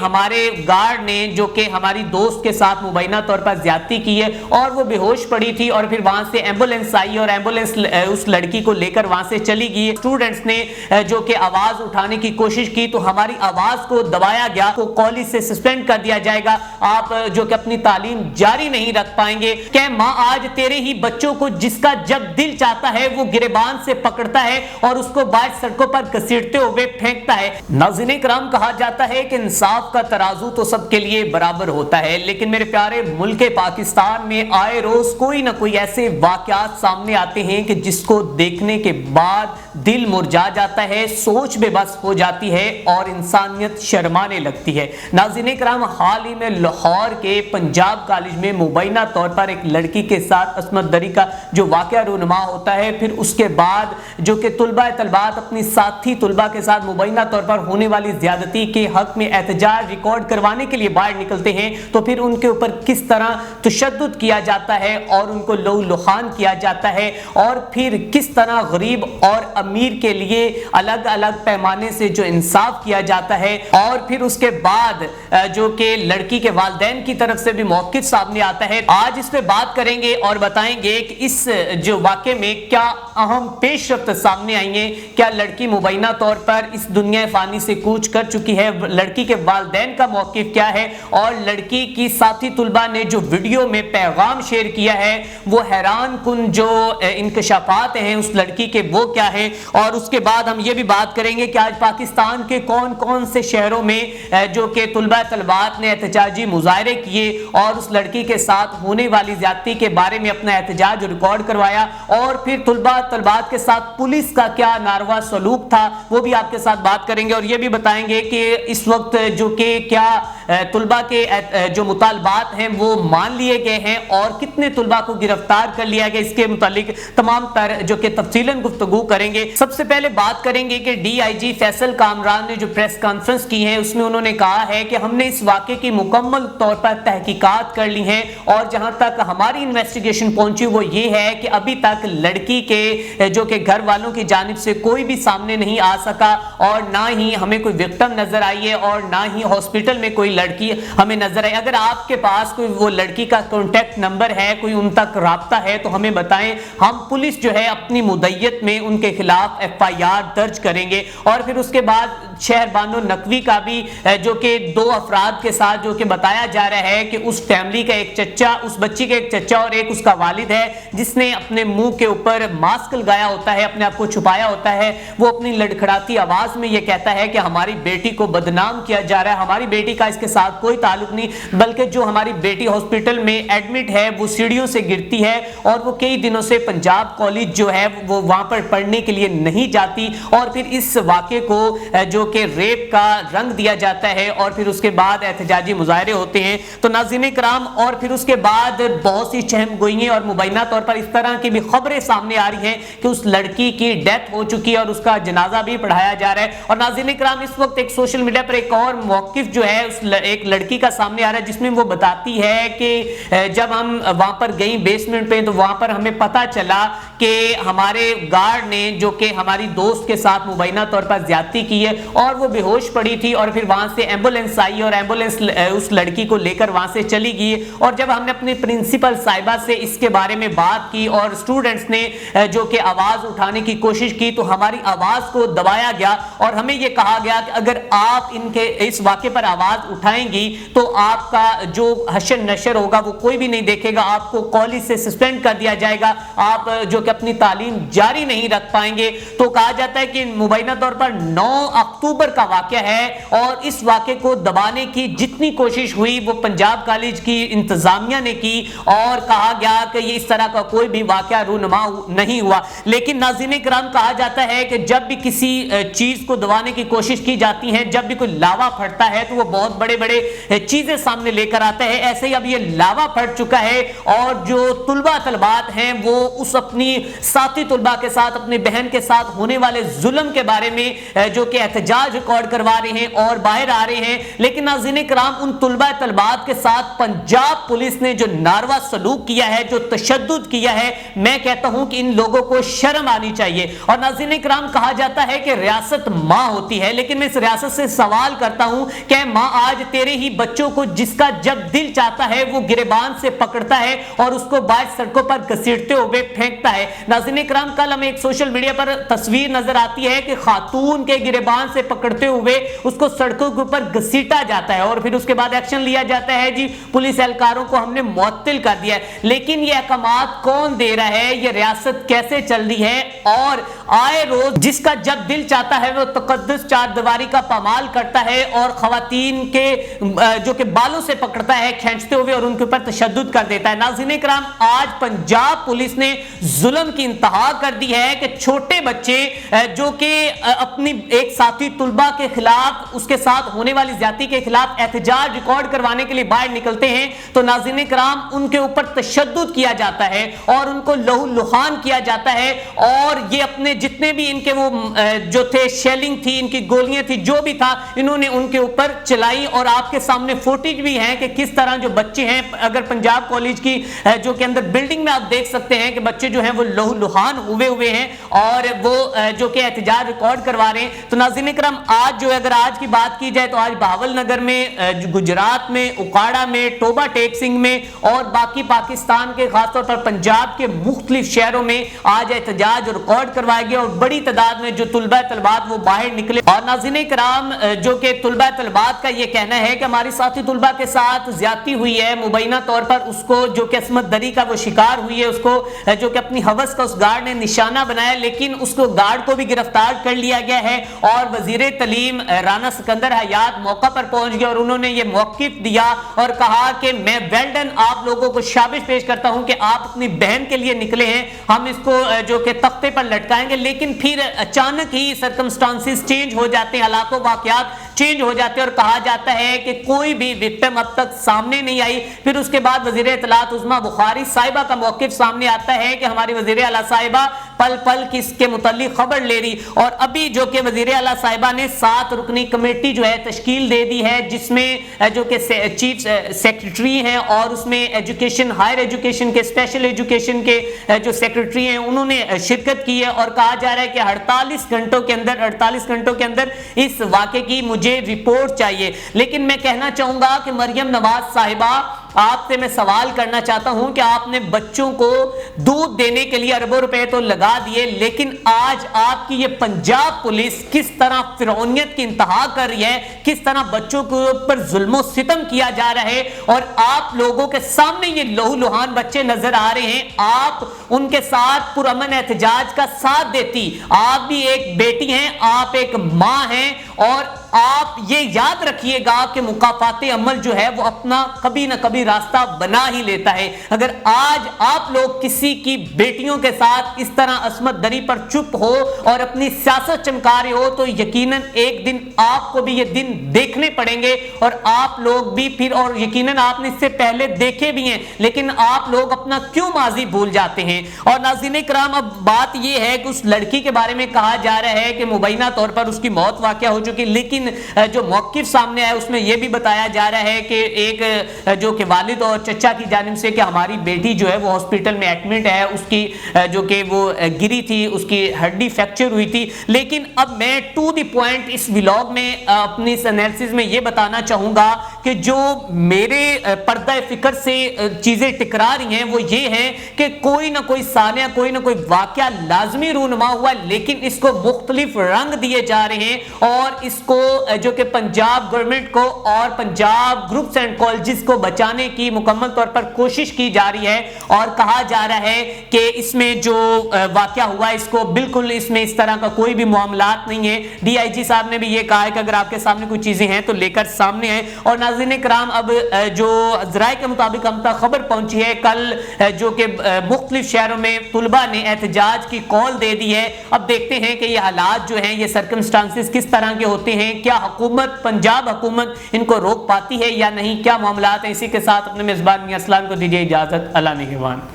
ہمارے گارڈ نے جو کہ ہماری دوست کے ساتھ مبینہ طور پر زیادتی کی ہے اور وہ بے ہوش پڑی تھی اور پھر وہاں سے ایمبولینس آئی اور ایمبولینس اس لڑکی کو لے کر وہاں سے چلی گئی. اسٹوڈنٹس نے جو کہ آواز اٹھانے کی کوشش کی تو ہماری آواز کو دبایا گیا, کو کالج سے سسپینڈ کر دیا جائے گا, آپ جو کہ اپنی تعلیم جاری نہیں رکھ پائیں گے. کہ ماں آج تیرے ہی بچوں کو جس کا جب دل چاہتا ہے وہ گریبان سے پکڑتا ہے اور اس کو باہر سڑکوں پر گھسیٹتے ہوئے پھینکتا ہے. ناظرین کرام, کہا جاتا ہے کہ انصاف کا ترازو تو سب کے لیے برابر ہوتا ہے, لیکن میرے پیارے ملک پاکستان میں آئے روز کوئی نہ کوئی ایسے واقعات سامنے آتے ہیں کہ جس کو دیکھنے کے بعد دل مرجھا جاتا ہے, سوچ بے بس ہو جاتی ہے اور انسانیت شرمانے لگتی ہے. ناظرین کرام, حال ہی میں لاہور کے پنجاب کالج میں مبینہ طور پر ایک لڑکی کے ساتھ عصمت دری کا جو واقعہ رونما ہوتا ہے, پھر اس کے بعد جو کہ طلباء اپنی ساتھی طلباء کے ساتھ مبینہ طور پر ہونے والی زیادتی کے حق میں احتجاج ریکارڈ کروانے کے لیے باہر نکلتے ہیں تو پھر ان کے اوپر کس طرح تشدد کیا جاتا ہے اور ان کو لہو لہان کیا جاتا ہے, اور پھر کس طرح غریب اور امیر کے لیے الگ الگ پیمانے سے جو انصاف کیا جاتا ہے, اور پھر اس کے بعد جو کہ لڑکی کے والدین کی طرف سے بھی موقف سامنے آتا ہے. آج اس پہ بات کریں گے اور بتائیں گے کہ اس جو واقعے میں کیا اہم پیش رفت سامنے آئی ہیں, کیا لڑکی مبینہ طور پر اس دنیا فانی سے کوچ کر چکی ہے, لڑکی کے والدین کا موقف کیا ہے, اور لڑکی کی ساتھی طلباء نے جو ویڈیو میں پیغام شیئر کیا ہے وہ حیران کن جو انکشافات ہیں اس لڑکی کے وہ کیا ہے. اور اس کے بعد ہم یہ بھی بات کریں گے کہ آج پاکستان کے کون کون سے شہروں میں جو کہ طلباء نے احتجاجی مظاہرے کیے اور اس لڑکی کے ساتھ ہونے والی زیادتی کے بارے میں اپنا احتجاج ریکارڈ کروایا, اور پھر طلباء کے ساتھ پولیس کا کیا ناروا سلوک تھا وہ بھی آپ کے ساتھ بات کریں گے. اور یہ بھی بتائیں گے کہ اس وقت جو کہ کیا طلباء کے جو مطالبات ہیں وہ مان لیے گئے ہیں اور کتنے طلباء کو گرفتار کر لیا گیا, اس کے متعلق تمام تر جو کہ تفصیلاً گفتگو کریں گے. سب سے پہلے بات کریں گے کہ ڈی آئی جی فیصل کامران نے جو پریس کانفرنس کی ہے اس میں انہوں نے کہا ہے کہ ہم نے اس واقعے کی مکمل طور پر تحقیقات کر لی ہیں اور جہاں تک ہماری انویسٹیگیشن پہنچی وہ یہ ہے کہ ابھی تک لڑکی کے جو کہ گھر والوں کی جانب سے کوئی بھی سامنے نہیں آ سکا اور نہ ہی ہمیں کوئی وکٹم نظر آئی ہے اور نہ ہی ہاسپٹل میں کوئی لڑکی ہمیں نظر آئی. اگر آپ کے پاس کوئی وہ لڑکی کا کانٹیکٹ نمبر ہے, کوئی ان تک رابطہ ہے تو ہمیں بتائیں, ہم پولیس جو ہے اپنی مدعیت میں ان کے خلاف ایف آئی آر درج کریں گے. اور پھر اس کے بعد شہر بانو نقوی کا بھی جو کہ 2 افراد کے ساتھ جو کہ بتایا جا رہا ہے کہ اس فیملی کا ایک چچا, اس بچی کا ایک چچا اور ایک اس کا والد ہے جس نے اپنے منہ کے اوپر ماسک لگایا ہوتا ہے, اپنے آپ کو چھپایا ہوتا ہے, وہ اپنی لڑکھڑاتی آواز میں یہ کہتا ہے کہ ہماری بیٹی کو بدنام کیا جا رہا ہے, ہماری بیٹی کا اس کے ساتھ کوئی تعلق نہیں, بلکہ جو ہماری بیٹی ہاسپٹل میں ایڈمٹ ہے وہ سیڑھیوں سے گرتی ہے اور وہ کئی دنوں سے پنجاب کالج جو ہے وہ وہاں پر پڑھنے کے لیے نہیں جاتی. اور پھر اس واقعے کو جو کہ ریپ کا رنگ دیا جاتا ہے اور پھر اس کے بعد احتجاجی مظاہرے ہوتے ہیں. تو ناظرین کرام, اور پھر اس کے بعد بہت سی چہم گوئییں اور مبینہ طور پر اس طرح کی بھی خبریں سامنے آ رہی ہیں کہ اس لڑکی کی ڈیتھ ہو چکی ہے اور اس کا جنازہ بھی پڑھایا جا رہا ہے. اور ناظرین کرام, اس وقت ایک سوشل میڈیا پر ایک اور موقف جو ہے اس ایک لڑکی کا سامنے آ رہا ہے جس میں وہ بتاتی ہے کہ جب ہم وہاں پر گئیں بیسمنٹ پہ تو وہاں پر ہمیں پتا چلا کہ ہمارے گارڈ نے جو کہ ہماری دوست کے ساتھ مبینہ طور پر زیادتی کی ہے اور وہ بے ہوش پڑی تھی اور پھر وہاں سے ایمبولینس آئی اور ایمبولینس اس لڑکی کو لے کر وہاں سے چلی گئی. اور جب ہم نے اپنی پرنسپل صاحبہ سے اس کے بارے میں بات کی اور اسٹوڈنٹس نے جو کہ آواز اٹھانے کی کوشش کی تو ہماری آواز کو دبایا گیا اور ہمیں یہ کہا گیا کہ اگر آپ ان کے اس واقعے پر آواز اٹھائیں گی تو آپ کا جو حشر نشر ہوگا وہ کوئی بھی نہیں دیکھے گا, آپ کو کالج سے سسپینڈ کر دیا جائے گا, آپ جو کہ اپنی تعلیم جاری نہیں رکھ پائیں گے. تو کہا جاتا ہے کہ مبینہ طور پر 9 اکتوبر کا واقعہ ہے اور اس واقعے کو دبانے کی جتنی کوشش ہوئی وہ پنجاب کالج کی انتظامیہ نے کی اور کہا گیا کہ یہ اس طرح کا کوئی بھی واقعہ رونما نہیں ہوا. لیکن ناظرین کرام, کہا جاتا ہے کہ جب بھی کسی چیز کو دبانے کی کوشش کی جاتی ہے, جب بھی کوئی لاوا پھٹتا ہے تو وہ بہت بڑے بڑے چیزیں سامنے لے کر آتا ہے. ایسے ہی اب یہ لاوا پھٹ چکا ہے اور جو طلباء طلبات ہیں وہ اس اپنی साथी तुलबा के साथ, अपनी बहन के साथ होने वाले जुल्म के बारे में जो कि एहतजाज रिकॉर्ड करवा रहे हैं और बाहर आ रहे हैं। लेकिन नाज़रीन किराम, उन तुलबा तलबात के साथ पंजाब पुलिस ने जो नारवा सलूक किया है, जो तशद्दुद किया है, मैं कहता हूं कि इन लोगों को शर्म आनी चाहिए। और नाज़रीन किराम, कहा जाता है कि रियासत माँ होती है, लेकिन मैं इस रियासत से सवाल करता हूं कि माँ आज तेरे ही बच्चों को जिसका जब दिल चाहता है वो गिरबान से पकड़ता है और उसको बाहर सड़कों पर घसीटते हुए फेंकता है। नाज़रीन किराम, कल हमें एक सोशल मीडिया पर तस्वीर नजर आती है कि खातून के गिरबान से पकड़ते हुए उसको सड़कों के ऊपर घसीटा जाता है और फिर उसके बाद एक्शन लिया जाता है, जी पुलिस एहलकारों को हमने मुअत्तल कर दिया है। लेकिन ये अहकामात कौन दे रहा है, ये रियासत कैसे चल रही है? और आए रोज जिसका जब दिल चाहता है वो तकद्दुस चारदीवारी का पामाल करता है और खवातीन के जो कि बालों से पकड़ता है खींचते हुए और उनके ऊपर तशद्दुद कर देता है। नाज़रीन किराम, आज पंजाब पुलिस ने जुल्म की इंतहा कर दी है कि छोटे बच्चे जो कि अपनी एक साथी तुलबा के खिलाफ, उसके साथ होने वाली ज्यादती के खिलाफ एहतजाज रिकॉर्ड करवाने के लिए बाहर निकलते हैं तो नाज़रीन किराम उनके ऊपर तशद्दुद किया जाता है और उनको लहू लुहान किया जाता है। और ये अपने जितने भी इनके वो जो थे शेलिंग थी, इनकी गोलियां थी, जो भी था, इन्होंने उनके ऊपर चलाई। और आपके सामने फुटेज भी है कि किस तरह जो बच्चे हैं, अगर पंजाब कॉलेज की जो के अंदर बिल्डिंग में आप देख सकते हैं कि बच्चे जो हैं वो लहू लुहान हुए हैं और वो जो कि एहतजाज रिकॉर्ड करवा रहे हैं। तो नाज़रीन किराम, आज जो अगर आज की बात की जाए तो आज बहावल नगर में, गुजरात में, उकाड़ा में, टोबा टेक सिंह में और बाकी पाकिस्तान के खासतौर पर पंजाब के मुख्तलिफ शहरों में आज एहतजाज रिकॉर्ड करवाया गया और बड़ी तादाद में जो तुलबा तलबात वो बाहर निकले। और नाज़रीन किराम, जो कि तुलबा तलबात का ये कहना है कि हमारी साथी तुलबा के साथ ज्यादती हुई है, मुबैना तौर पर उसको जो कि असमत दरी का वो शिकार हुई है, उसको जो कि अपनी हवस का उस गार्ड ने निशाना बनाया, लेकिन उसको गार्ड को भी गिरफ्तार कर लिया गया है। और वजीर तलीम राना सिकंदर हयात मौका पर पहुंच गए और उन्होंने ये मौकिफ दिया और कहा कि मैं वेल डन, आप लोगों को शाबाश पेश करता हूं कि आप अपनी बहन के लिए निकले हैं, हम इसको जो कि तख्ते पर लटकाएंगे। लेकिन फिर अचानक ही सर्कमस्टांसेस चेंज हो जाते हैं, हालात वाकयात चेंज हो जाते हैं और कहा जाता है कि कोई भी विक्टिम अब तक सामने नहीं आई। फिर उसके बाद वजीर इत्तलात उस्मा बुखारी साहिबा का मौकिफ सामने आता है कि हमारी वजीर आला साहिबा पल पल किसके मुताल्लिक खबर ले रही। और अभी जो कि वजीर आला साहिबा ने 7 रुकनी कमेटी जो है तश्कील दे दी है, जिसमें जो कि चीफ सेक्रेटरी हैं और उसमें एजुकेशन, हायर एजुकेशन के, स्पेशल एजुकेशन के जो सेक्रेटरी हैं उन्होंने शिरकत की है। और कहा जा रहा है कि 48 घंटों के अंदर इस वाक़े की मुझे रिपोर्ट चाहिए। लेकिन मैं कहना चाहूंगा कि मरियम नवाज साहिबा, आपसे मैं सवाल करना चाहता हूं कि आपने बच्चों को दूध देने के लिए अरबों रुपए तो लगा दिए, लेकिन आज आपकी ये पंजाब पुलिस किस तरह फिरौनियत की इंतहा कर रही है, किस तरह बच्चों के ऊपर जुल्मो सितम किया जा रहा है और आप लोगों के सामने ये लहू लुहान बच्चे नजर आ रहे हैं। आप उनके साथ पुरअमन एहतजाज का साथ देती, आप भी एक बेटी हैं, आप एक मां हैं और आप ये याद रखिएगा कि मुकाफाते अमल जो है वो अपना कभी ना कभी रास्ता बना ही लेता है। अगर आज आप लोग किसी की बेटियों के साथ इस तरह असमत दरी पर चुप हो और अपनी सियासत चमका रहे हो तो यकीनन एक दिन आपको भी ये दिन देखने पड़ेंगे और आप लोग भी फिर, और यकीनन आपने इससे पहले देखे भी हैं, लेकिन आप लोग अपना क्यों माजी भूल जाते हैं। और नाज़रीन किराम, अब बात ये है कि उस लड़की के बारे में कहा जा रहा है कि मुबैना तौर पर उसकी मौत वाक़या हो चुकी, लेकिन जो मौकिफ सामने आया उसमें यह भी बताया जा रहा है कि एक जो कि वालिद और चचा की जानिब से कि हमारी बेटी जो है वो हॉस्पिटल में एडमिट है, उसकी जो कि वो गिरी थी, उसकी हड्डी फ्रैक्चर हुई थी। लेकिन अब मैं टू द पॉइंट इस व्लॉग में अपनी इस एनालिसिस में यह बताना चाहूंगा कि जो मेरे पर्दा फिक्र से चीजें टकरा रही हैं वो ये है कि कोई ना कोई सानिया, कोई ना कोई वाकया लाजमी रूनुमा हुआ, लेकिन इसको मुख्तलिफ रंग दिए जा रहे हैं और इसको जो कि पंजाब गवर्नमेंट को और पंजाब ग्रुप्स एंड कॉलेजेस को बचाने की मुकम्मल तौर पर कोशिश की जा रही है। और कहा जा रहा है कि इसमें जो वाकया हुआ इसको बिल्कुल, इसमें इस तरह का कोई भी मामलात नहीं है। डीआईजी साहब ने भी ये कहा है कि अगर आपके सामने कोई चीजें हैं तो लेकर सामने आए। और नाज़रीन किराम, अब जो ज़राए के मुताबिक हम तक खबर पहुंची है, कल जो कि मुख्तलिफ शहरों में तुलबा ने एहतजाज की कॉल दे दी है। अब देखते हैं कि ये हालात जो हैं, ये सर्कमस्टांसेस किस तरह के होते हैं, क्या हुकूमत, पंजाब हुकूमत इनको रोक पाती है या नहीं, क्या मामलात हैं। इसी के साथ अपने मेजबान मियां असलान को दीजिए इजाजत। अल्लाह निगहबान।